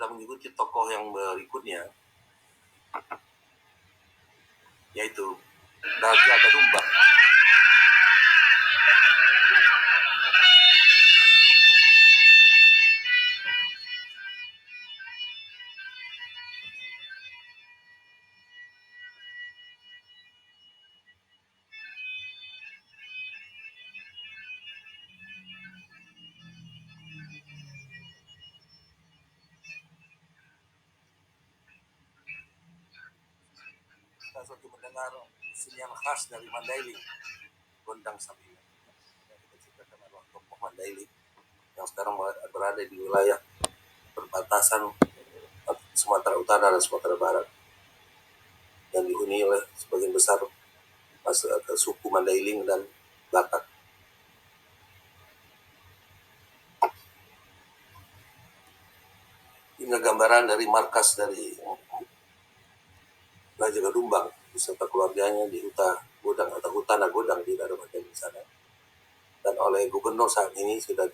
kita mengikuti tokoh yang berikutnya, yaitu Raja Gadumbang. Kita sudah mendengar kesenian khas dari Mandailing, gondang sapi. Kita ceritakan adalah tokoh Mandailing yang sekarang berada di wilayah perbatasan Sumatera Utara dan Sumatera Barat, yang dihuni oleh sebagian besar suku Mandailing dan Batak. Ini gambaran dari markas dari Raja Gadumbang beserta keluarganya di Hutana Godang di daerah bagian sana. Dan oleh gubernur saat ini sudah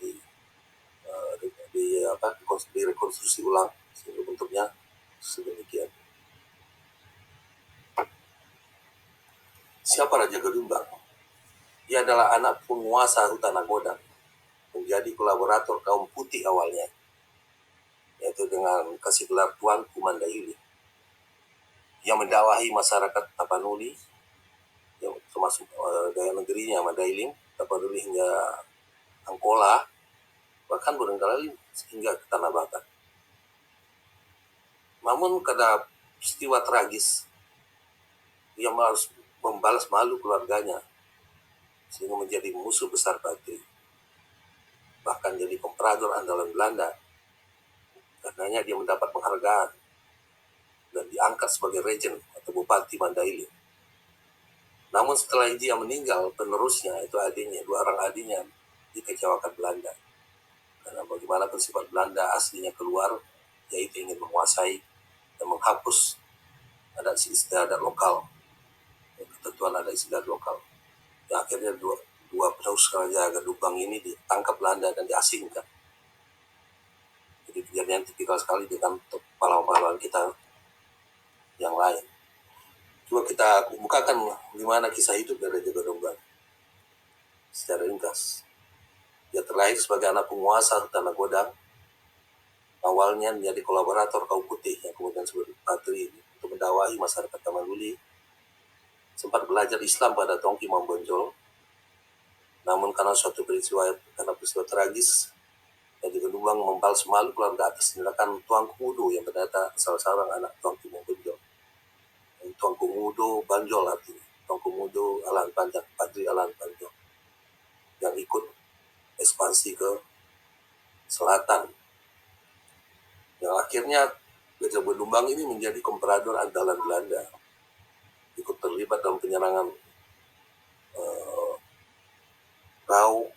direkonstruksi ulang sehingga bentuknya sedemikian. Siapa Raja Gadumbang? Ia adalah anak penguasa Hutana Godang, menjadi kolaborator kaum putih awalnya, yaitu dengan kasih gelar Tuanku Mandailing, yang mendakwahi masyarakat Tapanuli, yang termasuk daya negerinya Mandailing, Tapanuli hingga Angkola, bahkan barangkali hingga ke Tanah Batak. Namun karena peristiwa tragis, ia harus membalas malu keluarganya, sehingga menjadi musuh besar Patri, bahkan jadi komprador andalan Belanda. Karenanya dia mendapat penghargaan dan diangkat sebagai regent atau bupati Mandailing. Namun setelah dia meninggal, penerusnya itu dua orang adiknya dikecewakan Belanda. Karena bagaimana sifat Belanda aslinya keluar, yaitu ingin menguasai dan menghapus adat istiadat lokal, ketentuan adat istiadat lokal. Ya, akhirnya dua penerus Raja Gadumbang ini ditangkap Belanda dan diasingkan. Jadi kejadian tipikal sekali dengan pahlawan-pahlawan kita yang lain. Coba kita bukakan gimana kisah hidup dari Raja Gadumbang secara ringkas. Dia terlahir sebagai anak penguasa Hutana Godang. Awalnya menjadi kolaborator kaum putih yang kemudian disebut Patri untuk mendakwahi masyarakat Tapanuli. Sempat belajar Islam pada Tongki Mambonjol. Namun karena peristiwa tragis, Raja Gadumbang membalas malu keluarga atas tindakan Tuanku Mudo yang ternyata salah seorang anak Tongki Mambonjol. Tuanku Mudo Banjol artinya. Tuanku Mudo Alan Panjang, Patri Alan Panjang, yang ikut ekspansi ke selatan. Yang akhirnya Raja Gadumbang ini menjadi komprador andalan Belanda, ikut terlibat dalam penyerangan Rau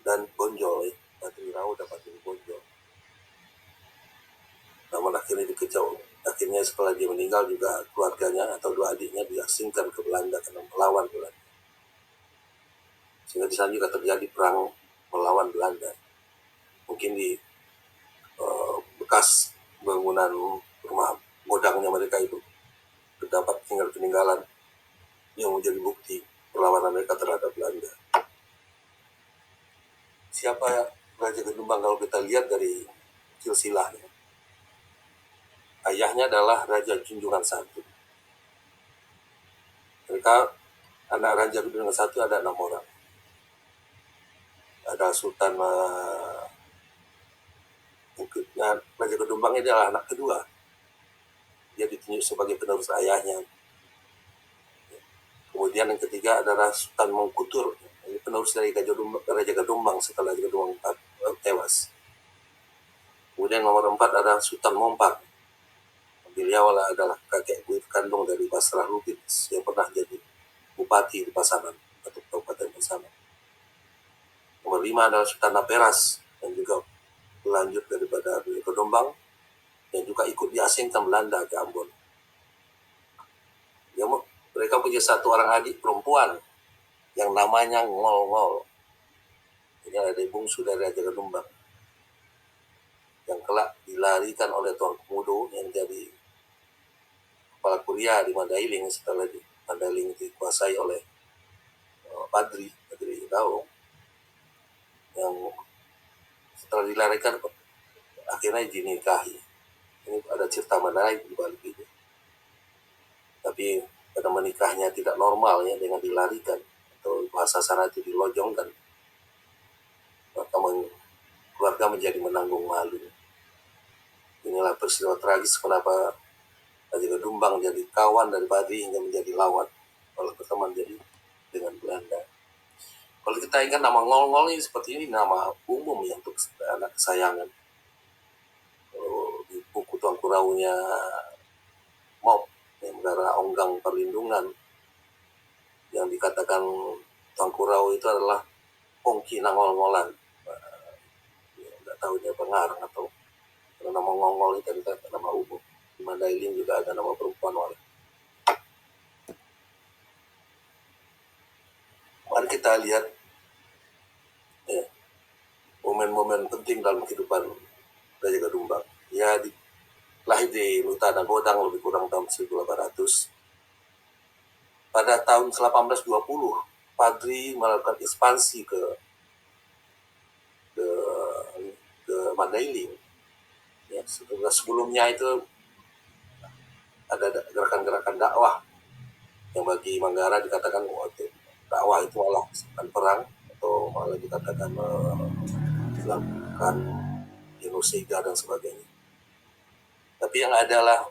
dan Bonjol, Patri Rau dan Patri Bonjol. Namun akhirnya akhirnya setelah dia meninggal juga keluarganya atau dua adiknya diasingkan ke Belanda karena melawan Belanda. Sehingga di sana juga terjadi perang melawan Belanda. Mungkin di bekas bangunan rumah godangnya mereka itu terdapat peninggalan yang menjadi bukti perlawanan mereka terhadap Belanda. Siapa Raja Gadumbang kalau kita lihat dari silsilahnya? Ayahnya adalah Raja Junjungan I. Mereka anak Raja Junjungan I ada 6 orang. Ada Sultan Raja Gadumbang ini adalah anak kedua. Dia ditunjuk sebagai penerus ayahnya. Kemudian yang ketiga adalah Sultan Mengkutur, penerus dari Raja Gadumbang setelah Raja Gadumbang tewas. Kemudian nomor 4 adalah Sultan Mompak. Beliau adalah kakek buyut kandung dari Basrah Lubis yang pernah jadi bupati di Pasaman atau Kabupaten Pasaman. Nomor 5 adalah Sultan Naperas yang juga lanjut daripada Raja Gadumbang yang juga ikut diasingkan Belanda ke Ambon. Mereka punya satu orang adik perempuan yang namanya Ngol-Ngol. Ini ada bungsu dari Raja Gadumbang yang kelak kelak dilarikan oleh Tuan Komodo yang jadi kepala kuliah di Mandailing setelah di Mandailing dikuasai oleh Padri Daung, yang setelah dilarikan akhirnya dinikahi. Ini ada cerita menarik di balik itu. Tapi karena menikahnya tidak normal ya, dengan dilarikan atau bahasa sana itu dilojongkan, maka keluarga menjadi menanggung malu. Inilah peristiwa tragis kenapa Raja Gedumbang jadi kawan dari Padri hingga menjadi lawan, kalau berteman jadi dengan Belanda. Kalau kita ingat nama Ngol-Ngol ini seperti ini, nama umum ya untuk anak kesayangan. Di buku Tuan Kuraunya Mop, yang Menara Onggang Perlindungan, yang dikatakan Tuan Kurau itu adalah Pongki Nangol-ngolan. Nggak tahu dia pengarang atau nama Ngol-Ngol itu nama umum. Di Mandailing juga ada nama perempuan oleh. Mari kita lihat momen-momen penting dalam kehidupan Raja Gedumbang. Ya, lahir di Nuta dan Bodang lebih kurang tahun 1800. Pada tahun 1820, Padri melakukan ekspansi ke Mandailing. Ya, sebelumnya itu ada gerakan-gerakan dakwah yang bagi Manggarai dikatakan dakwah itu malah perang, atau malah dikatakan melakukan genosida dan sebagainya. Tapi yang adalah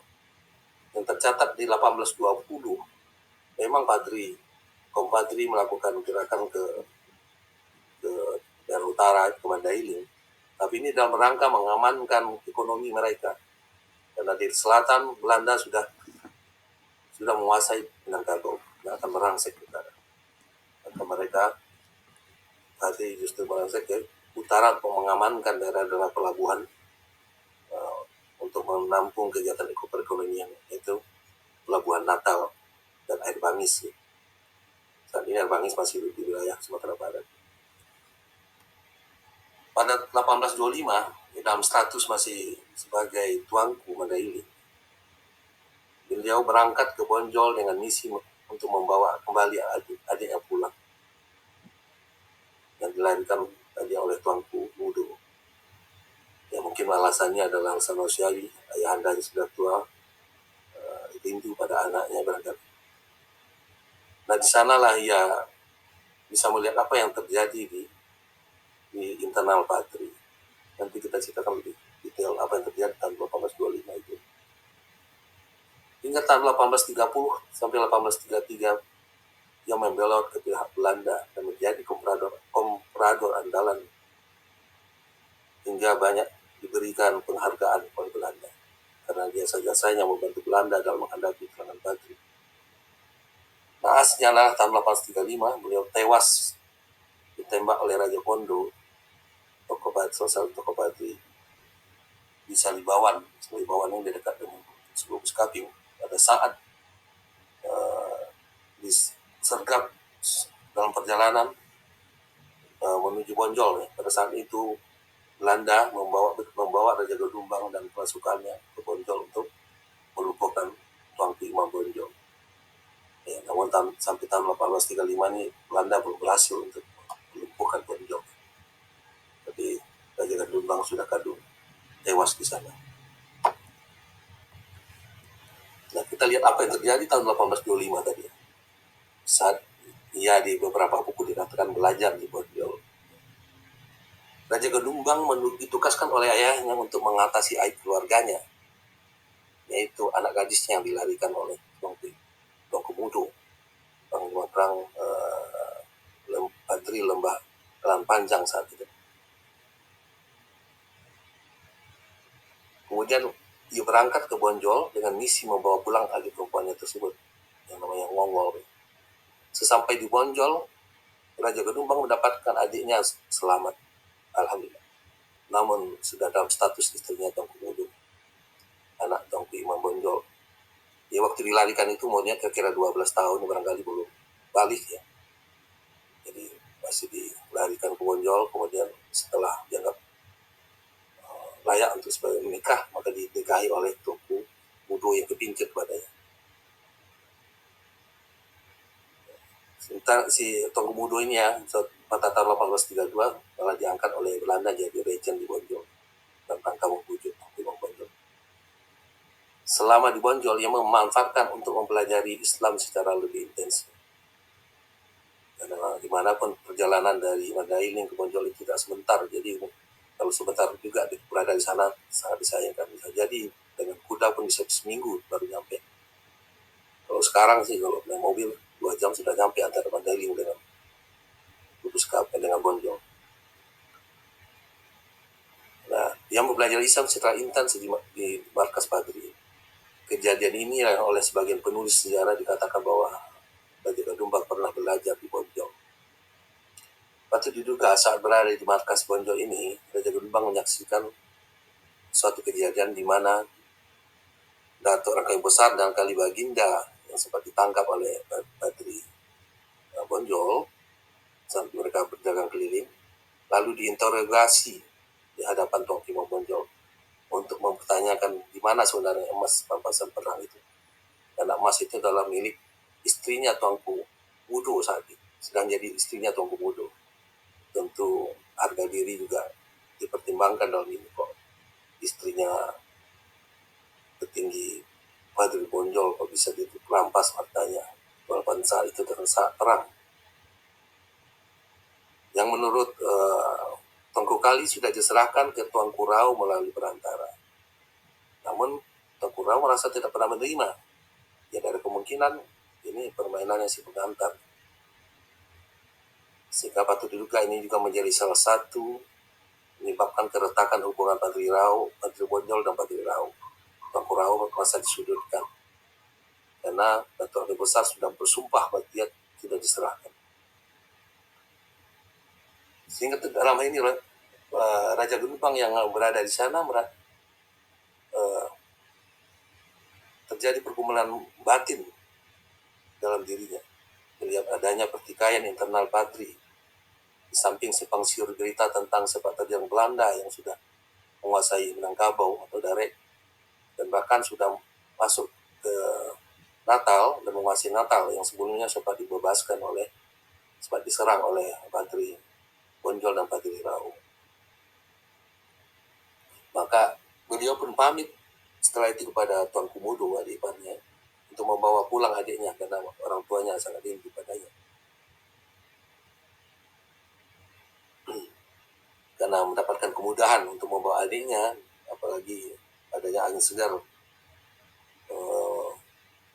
yang tercatat di 1820, memang Kompadri melakukan gerakan ke daerah utara, ke Mandailing. Tapi ini dalam rangka mengamankan ekonomi mereka. Karena di selatan Belanda sudah menguasai Minangkabau dan akan merangsek ke utara. Maka mereka tadi justru merangsek ke utara untuk mengamankan daerah-daerah pelabuhan untuk menampung kegiatan perekonomian, yaitu Pelabuhan Natal dan Air Bangis. Saat ini Air Bangis masih di wilayah Sumatera Barat. Pada 1825, dalam status masih sebagai tuanku Mandailing, beliau berangkat ke Bonjol dengan misi untuk membawa kembali adiknya pulang, yang dilahirkan tadi oleh Tuanku Mudo. Ya, mungkin alasannya adalah alasan manusiawi, ayahandanya sudah tua, rindu pada anaknya barangkali. Nah, di sanalah ia bisa melihat apa yang terjadi di internal Padri. Nanti kita ceritakan lebih detail apa yang terjadi tahun 1825 itu. Hingga tahun 1830 sampai 1833, ia membelot ke pihak Belanda dan menjadi komprador andalan, hingga banyak diberikan penghargaan oleh Belanda karena jasa-jasanya membantu Belanda dalam menghadapi serangan Padri. Naasnya lah tahun 1835 beliau tewas ditembak oleh Raja Kondo, salah satu tokoh Padri, di Salibawan yang dekat dengan Seluruh Kaping. Pada saat disergap dalam perjalanan menuju Bonjol, ya. Pada saat itu Belanda membawa Raja Gedumbang dan pasukannya ke Bonjol untuk melumpuhkan Tuanku Imam Bonjol. Ya, namun sampai tahun 1835 ini Belanda belum berhasil untuk melumpuhkan Bonjol. Tapi Raja Gedumbang sudah kadung tewas di sana. Nah, kita lihat apa yang terjadi tahun 1825 tadi. Saat ia di beberapa buku dikatakan belajar di Bonjol, Raja Gedumbang ditugaskan oleh ayahnya untuk mengatasi aib keluarganya, yaitu anak gadisnya yang dilarikan oleh Tuan Komodo, perang Padri Lembah Jalan Panjang saat itu. Kemudian ia berangkat ke Bonjol dengan misi membawa pulang adik perempuannya tersebut, yang namanya Ngongol. Sesampai di Bonjol, Raja Gedumbang mendapatkan adiknya selamat, alhamdulillah. Namun sudah dalam status istrinya Tuan Komodo, anak Tuanku Imam Bonjol. Ya, waktu dilarikan itu umurnya kira-kira 12 tahun, barangkali belum balik ya. Jadi masih dilarikan ke Bonjol, kemudian setelah dianggap layak untuk sebagai maka dinikahi oleh Tengku Mudo yang kepincut padanya. Sementara si Tengku Mudo ini ya, pada tahun 1832 malah diangkat oleh Belanda jadi Regent di Bonjol dan rangka membujuk Timong Bonjol. Selama di Bonjol, ia memanfaatkan untuk mempelajari Islam secara lebih intensif. Dan dimanapun perjalanan dari Mandailing ke Bonjol itu tidak sebentar, jadi kalau sebentar juga berada di sana sangat disayangkan. Bisa jadi dengan kuda pun bisa seminggu baru nyampe. Kalau sekarang sih kalau naik mobil 2 jam sudah nyampe antara Mandailing dengan Kudus dengan Bonjol. Nah, dia mempelajari Islam secara intens di markas Padri. Kejadian ini oleh sebagian penulis sejarah dikatakan bahwa Raja Gadumbang pernah belajar di Bonjol. Patut diduga saat berada di markas Bonjol ini, Raja Gadumbang menyaksikan suatu kejadian di mana Datuk Rangkai Besar dan Kali Baginda yang sempat ditangkap oleh Padri Bonjol saat mereka berdagang keliling, lalu diinterogasi di hadapan Tuan Timong Bonjol untuk mempertanyakan di mana sebenarnya emas pampasan perang itu. Karena emas itu adalah milik istrinya Tuanku Mudo saat itu, sedang jadi istrinya Tuanku Mudo. Tentu harga diri juga dipertimbangkan dalam ini kok. Istrinya petinggi Padri Bonjol kok bisa dirampas hartanya walaupun saat itu saat perang. Yang menurut Tengku Kali sudah diserahkan ke Tuanku Rau melalui perantara. Namun Tuanku Rau merasa tidak pernah menerima. Ya ada kemungkinan ini permainannya si pengantar. Sehingga patut diduga ini juga menjadi salah satu menyebabkan keretakan hubungan Padri Rau, Padri Bonjol dan Padri Rau. Tuanku Rau merasa disudutkan karena Datuk Rangkai Besar sudah bersumpah bahwa dia tidak diserahkan. Sehingga dalam ini Raja Gadumbang yang berada di sana terjadi pergumulan batin dalam dirinya melihat adanya pertikaian internal Padri. Di samping simpang siur berita tentang sepak terjang Belanda yang sudah menguasai Minangkabau atau Darek dan bahkan sudah masuk ke Natal dan menguasai Natal yang sebelumnya sempat diserang oleh Padri Bonjol dan Padri Rau. Maka beliau pun pamit setelah itu kepada Tuanku Mudo, adik iparnya, untuk membawa pulang adiknya karena orang tuanya sangat rindu padanya. Karena mendapatkan kemudahan untuk membawa adiknya, apalagi adanya angin segar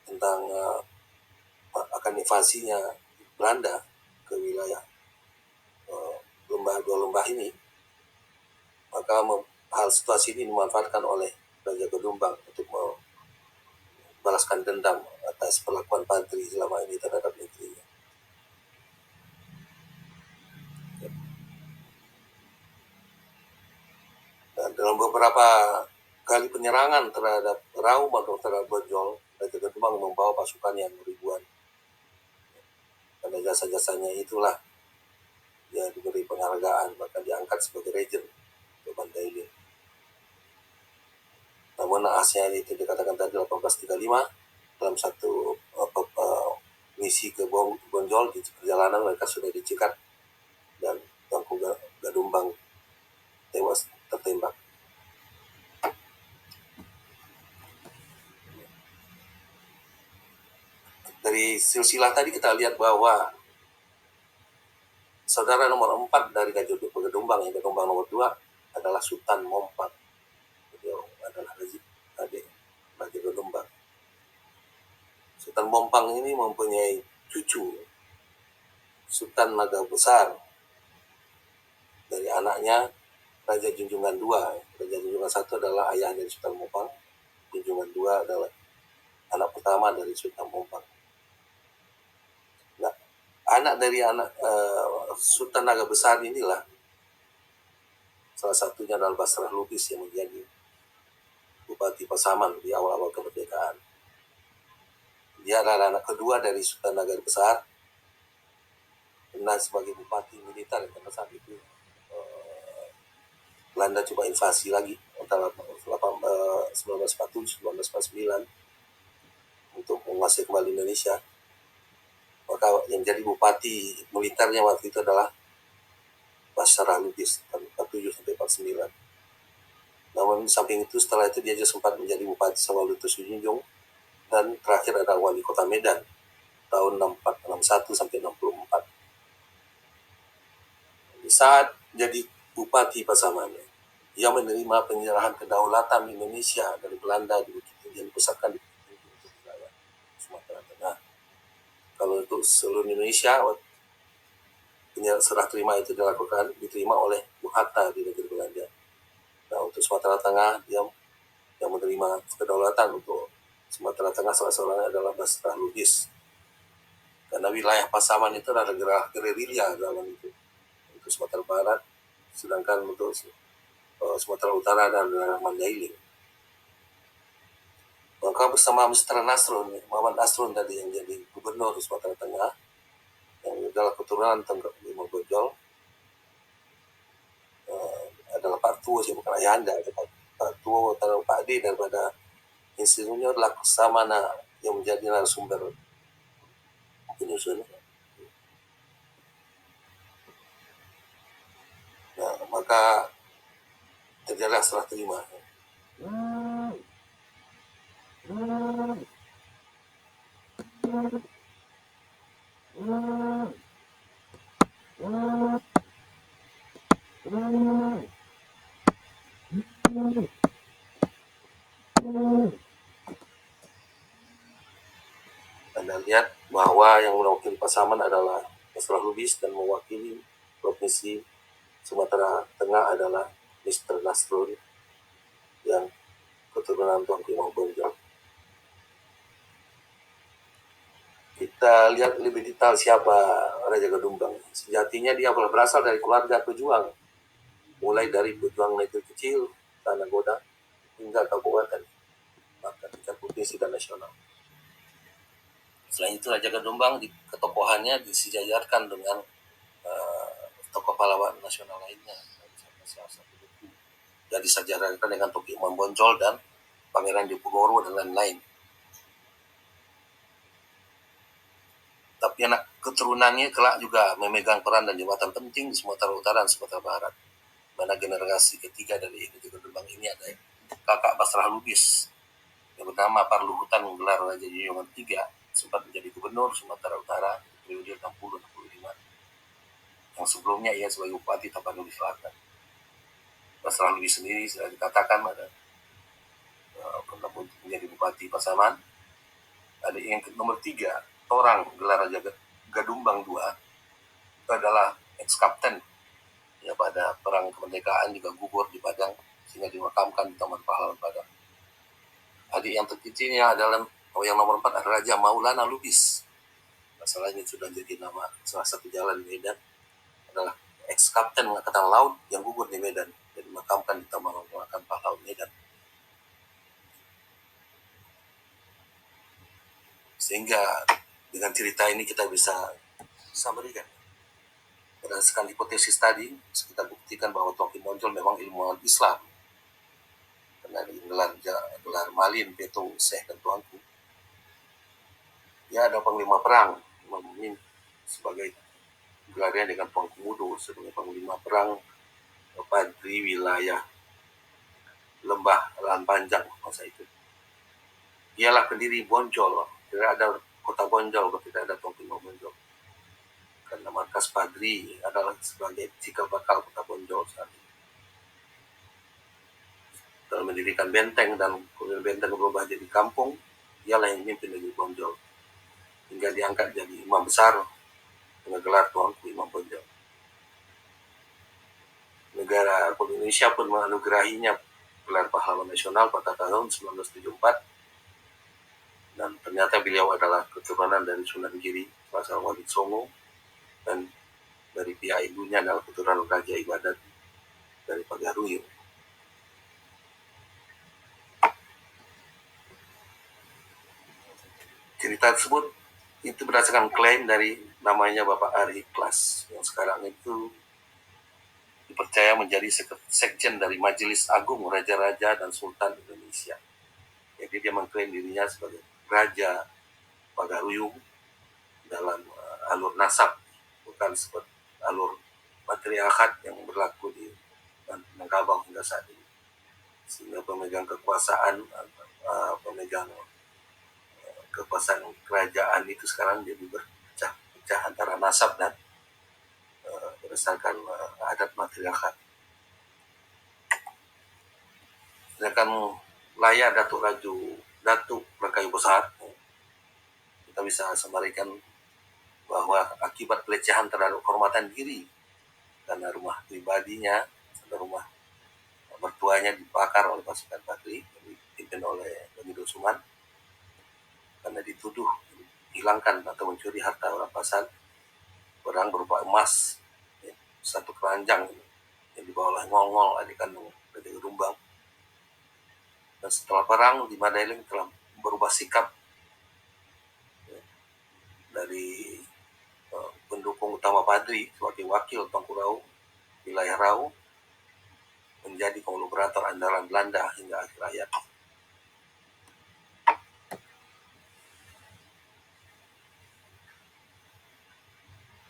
tentang akan invasinya Belanda ke wilayah dua lembah ini, maka hal situasi ini dimanfaatkan oleh Raja Gadumbang untuk membalaskan dendam atas perlakuan Padri selama ini terhadap negerinya. Dan dalam beberapa kali penyerangan terhadap Rau maupun terhadap Bonjol, Raja Gadumbang membawa pasukan yang ribuan. Karena jasa-jasanya itulah dia diberi penghargaan, bahkan diangkat sebagai Regent ke Mandailing. Namun naasnya itu dikatakan tadi 1835 dalam satu misi ke Bonjol di perjalanan mereka sudah dicegat dan Tuanku Gadumbang tewas tertembak. Dari silsilah tadi kita lihat bahwa saudara nomor 4 dari Raja Gadumbang, yang Gadumbang nomor 2 adalah Sultan Mompang. Beliau adalah adik Raja Gadumbang. Sultan Mompang ini mempunyai cucu Sultan Naga Besar dari anaknya Raja Junjungan II. Raja Junjungan I adalah ayah dari Sultan Mompang. Junjungan II adalah anak pertama dari Sultan Mompang. Nah, anak dari Sultan Naga Besar inilah salah satunya adalah Basrah Lubis yang menjadi Bupati Pasaman di awal-awal kemerdekaan. Dia adalah anak kedua dari Sultan Naga Besar, pernah sebagai bupati militer karena saat itu Belanda coba invasi lagi antara tahun 1949 untuk menguasai kembali Indonesia. Maka yang jadi bupati militernya waktu itu adalah Basarah Lubis tahun 47 sampai 49. Namun samping itu setelah itu dia juga sempat menjadi bupati Samalutus Junjung, dan terakhir ada wali kota Medan tahun 61 sampai 64. Di saat jadi bupati Pasaman, ia menerima penyerahan kedaulatan Indonesia dari Belanda di Bukit Tinggi, yang dipusatkan di Bukit Tinggi untuk wilayah Sumatera Tengah. Kalau untuk seluruh Indonesia, serah terima itu diterima oleh Bung Hatta di negeri Belanda. Nah, untuk Sumatera Tengah, dia yang menerima kedaulatan untuk Sumatera Tengah salah seorang adalah Basarah Lubis. Karena wilayah Pasaman itu adalah gerilya dalam itu. Untuk Sumatera Barat, sedangkan untuk Sumatera Utara adalah Mandailing. Maka bersama Mr. Nasrun, Muhammad Nasrun tadi yang jadi gubernur Sumatera Tengah, yang adalah keturunan Tenggak Lima Bojol, adalah Pak Tuo, bukan Ayahanda, Pak Tuo atau Pak D daripada Insinyur Laksamana yang menjadi narasumber penyusun. Nah, maka terjadilah serah terima. Anda lihat bahwa yang mewakili Pasaman adalah Basarah Lubis, dan mewakili Provinsi Sumatera Tengah adalah Mr. Nasrun yang keturunan Tuanku Imam Bonjol. Kita lihat lebih detail siapa Raja Gadumbang. Sejatinya dia berasal dari keluarga pejuang, mulai dari pejuang negeri kecil, tanah goda, hingga kabupaten, bahkan tingkat provinsi dan nasional. Selain itu, Raja Gadumbang di ketokohannya disejajarkan dengan tokoh pahlawan nasional lainnya. Dan disejajarkan dengan Toki Imam Bonjol dan Pangeran Diponegoro dan lain-lain. Tapi anak keturunannya kelak juga memegang peran dan jabatan penting di Sumatera Utara dan Sumatera Barat. Mana generasi ketiga dari Raja Gadumbang ini ada kakak Basarah Lubis yang bernama Parluhutan menggelar Raja Junjungan III, sempat menjadi gubernur Sumatera Utara periode 60-65. Yang sebelumnya ia sebagai bupati Tapanuli Selatan. Basarah Lubis sendiri sudah dikatakan ada pernah menjadi bupati Pasaman. Ada yang nomor 3, Torang gelar Raja Gadumbang II, itu adalah ex-kapten ya pada perang kemerdekaan, juga gugur di Padang sehingga dimakamkan di Taman Pahlawan Padang. Adik yang terkecilnya adalah yang nomor 4 adalah Raja Maulana Lubis. Masalahnya sudah jadi nama salah satu jalan di Medan, adalah ex-kapten Angkatan Laut yang gugur di Medan dan dimakamkan di Taman Pahlawan Medan. Sehingga dengan cerita ini kita bisa berikan berdasarkan hipotesis tadi, kita buktikan bahwa Toki Bonjol memang ilmuwan Islam. Karena gelar Malin, Peto, Syekh, dan Tuanku. Dia ada panglima perang, sebagai gelarnya dengan Tuanku Mudo sebagai panglima perang Padri wilayah Lembah Lan Panjang masa itu. Dialah pendiri Bonjol. Tidak ada kota Bonjol kalau tidak ada Tuanku Imam Bonjol. Karena markas Padri adalah sebagai cikal bakal kota Bonjol saat ini. Dalam mendirikan benteng, dan kemudian benteng berubah jadi kampung, dialah yang memimpin negeri Bonjol hingga diangkat jadi imam besar dengan gelar Tuanku Imam Bonjol. Negara Indonesia pun menganugerahinya gelar pahlawan nasional pada tahun 1974, dan ternyata beliau adalah keturunan dari Sunan Giri, Raja Wali Songo, dan dari pihak ibunya adalah keturunan Raja Ibadat dari Pagaruyo. Cerita tersebut itu berdasarkan klaim dari namanya Bapak Ari Ikhlas, yang sekarang itu dipercaya menjadi sekjen dari Majelis Agung Raja-Raja dan Sultan Indonesia, Jadi dia mengklaim dirinya sebagai raja Pagaruyung dalam alur nasab, bukan seperti alur patriarkat yang berlaku di Minangkabau hingga saat ini. Sehingga pemegang kekuasaan, pemegang kekuasaan kerajaan itu sekarang jadi berpecah antara nasab dan berdasarkan adat matriarkat. Sedangkan layak Datuk Rangkayu Besar, kita bisa semarikan bahwa akibat pelecehan terhadap kehormatan diri karena rumah pribadinya atau rumah mertuanya dibakar oleh pasukan Patri yang dipimpin oleh Doni Dosuman karena dituduh hilangkan atau mencuri harta rampasan barang berupa emas, satu keranjang yang dibawa oleh Ngongol, adik kandung Raja Gedumbang. Dan setelah perang di Mandailing telah berubah sikap dari pendukung utama Padri sebagai wakil Tuanku Rau, wilayah Rau, menjadi kolaborator andalan Belanda hingga akhir hayat.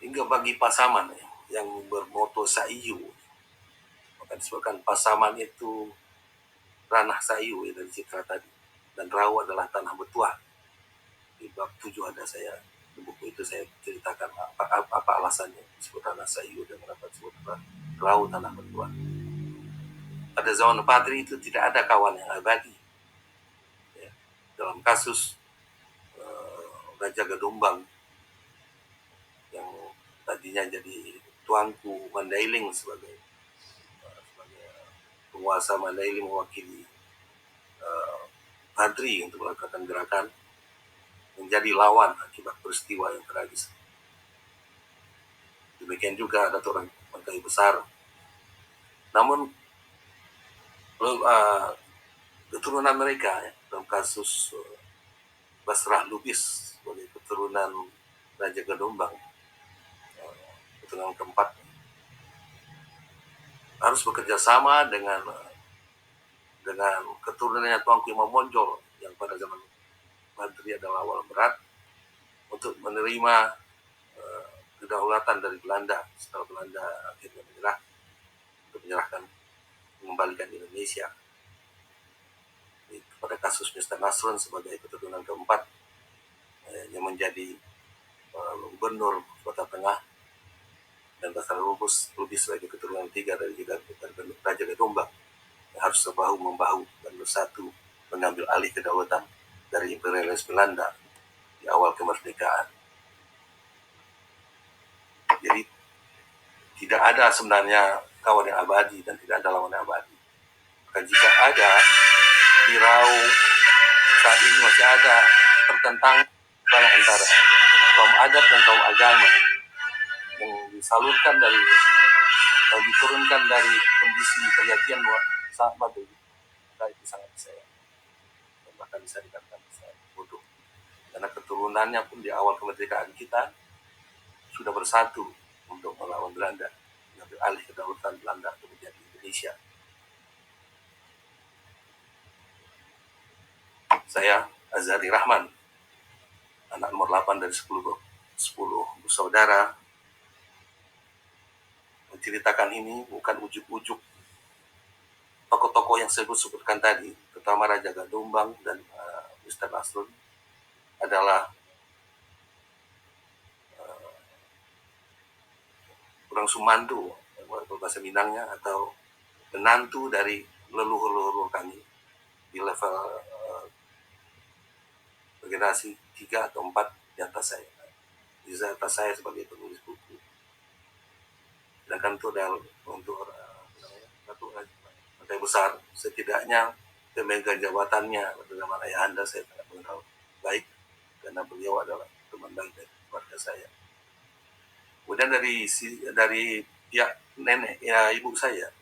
Hingga bagi Pasaman yang bermoto Saiyu, maka disebutkan Pasaman itu ranah Saiyu dari citra tadi, dan Rau adalah tanah bertuah. Di bab 7 ada saya, di buku itu saya ceritakan apa alasannya disebut tanah Saiyu dan kenapa disebut Rau tanah bertuah. Pada zaman Padri itu tidak ada kawan yang abadi. Ya. Dalam kasus Raja Gedumbang yang tadinya jadi tuanku Mandailing sebagai penguasa Mandailing mewakili Padri untuk melakukan gerakan, menjadi lawan akibat peristiwa yang tragis. Demikian juga Datuk Rangkayu Besar. Namun keturunan mereka dalam kasus Basrah Lubis sebagai keturunan Raja Gedumbang, keturunan keempat, harus bekerja sama dengan keturunannya Tuanku Imam Monjol yang pada zaman Padri adalah awal berat untuk menerima kedaulatan dari Belanda setelah Belanda akhirnya mengembalikan Indonesia. Pada kasus Mr. Nasrun sebagai keturunan keempat yang menjadi gubernur Kota Tengah, dan Basrah Lubis sebagai keturunan ketiga dari Raja Gedumbang yang harus bahu-membahu dan bersatu mengambil alih kedaulatan dari imperialis Belanda di awal kemerdekaan. Jadi tidak ada sebenarnya kawan yang abadi dan tidak ada lawan yang abadi. Maka jika ada di Rau saat ini masih ada pertentangan antara kaum adat dan kaum agama yang diturunkan dari kondisi kejadian saat Batu, itu sangat disayang dan bahkan bisa dikatakan bodoh, karena keturunannya pun di awal kemerdekaan kita sudah bersatu untuk melawan Belanda, mengambil alih kedaulatan Belanda untuk menjadi Indonesia. Saya Azhari Rahman, anak nomor 8 dari 10 bersaudara, menceritakan ini bukan ujuk-ujuk tokoh-tokoh yang saya sebutkan tadi, terutama Raja Gedumbang dan Mr. Nasrun, adalah orang Sumandu, bahasa Minangnya, atau menantu dari leluhur-leluhur kami di level generasi 3 atau 4 di atas saya. Di atas saya sebagai penulis buku. Sedangkan itu adalah untuk Datuk Rangkayu Besar, setidaknya pemegang jabatannya pada zaman ayahanda saya sangat mengenal baik karena beliau adalah teman baik dari keluarga saya. Kemudian dari pihak nenek ibu saya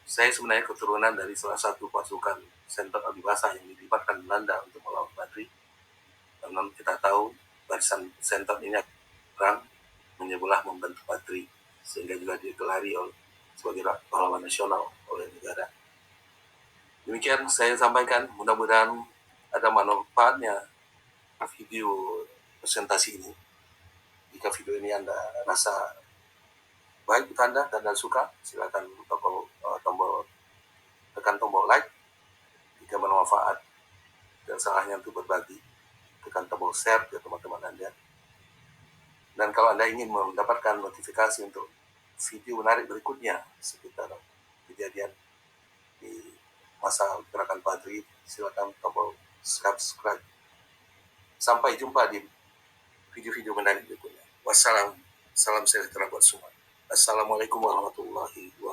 sebenarnya keturunan dari salah satu pasukan Sentot Adibasa yang dilibatkan Belanda untuk melawan Padri. Karena kita tahu barisan Sentot ini perang menyebelah membantu Padri, sehingga juga digelari sebagai pahlawan nasional oleh negara. Demikian saya sampaikan, mudah-mudahan ada manfaatnya video presentasi ini. Jika video ini Anda rasa baik untuk Anda dan Anda suka, silakan tekan tombol like. Jika bermanfaat dan salahnya untuk berbagi, tekan tombol share ke teman-teman Anda. Dan kalau Anda ingin mendapatkan notifikasi untuk video menarik berikutnya seputar kejadian di masa gerakan Padri, silakan tombol subscribe. Sampai jumpa di video-video menarik berikutnya. Wassalam, salam sejahtera buat semua. Assalamualaikum warahmatullahi wabarakatuh.